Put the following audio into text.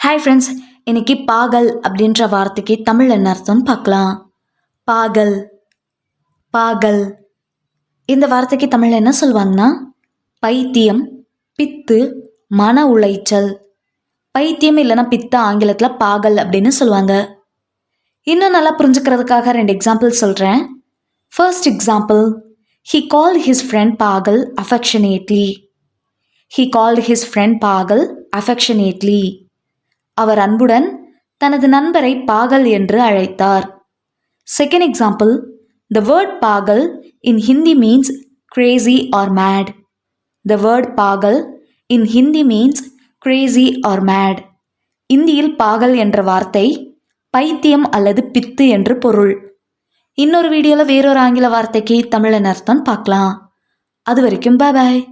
Hi friends, இன்னைக்கு பாகல் அப்படின்ற வார்த்தைக்கு தமிழ் என்ன அர்த்தம் பார்க்கலாம். பாகல் பாகல் இந்த வார்த்தைக்கு தமிழ் என்ன சொல்லுவாங்கன்னா பைத்தியம், பித்து, மன உளைச்சல். பைத்தியம் இல்லைன்னா பித்து ஆங்கிலத்தில் பாகல் அப்படின்னு சொல்லுவாங்க. இன்னும் நல்லா புரிஞ்சுக்கிறதுக்காக 2 எக்ஸாம்பிள் சொல்கிறேன். First example, he called his friend பாகல் affectionately. he called his friend பாகல் affectionately. அவர் அன்புடன் தனது நண்பரை பாகல் என்று அழைத்தார். செகண்ட் எக்ஸாம்பிள், the word பாகல் in Hindi means crazy or mad. the word பாகல் in Hindi means crazy or mad. இந்தியில் பாகல் என்ற வார்த்தை பைத்தியம் அல்லது பித்து என்று பொருள். இன்னொரு வீடியோவில் வேறொரு ஆங்கில வார்த்தைக்கு தமிழ் அர்த்தம் பார்க்கலாம். அது வரைக்கும் பாய்.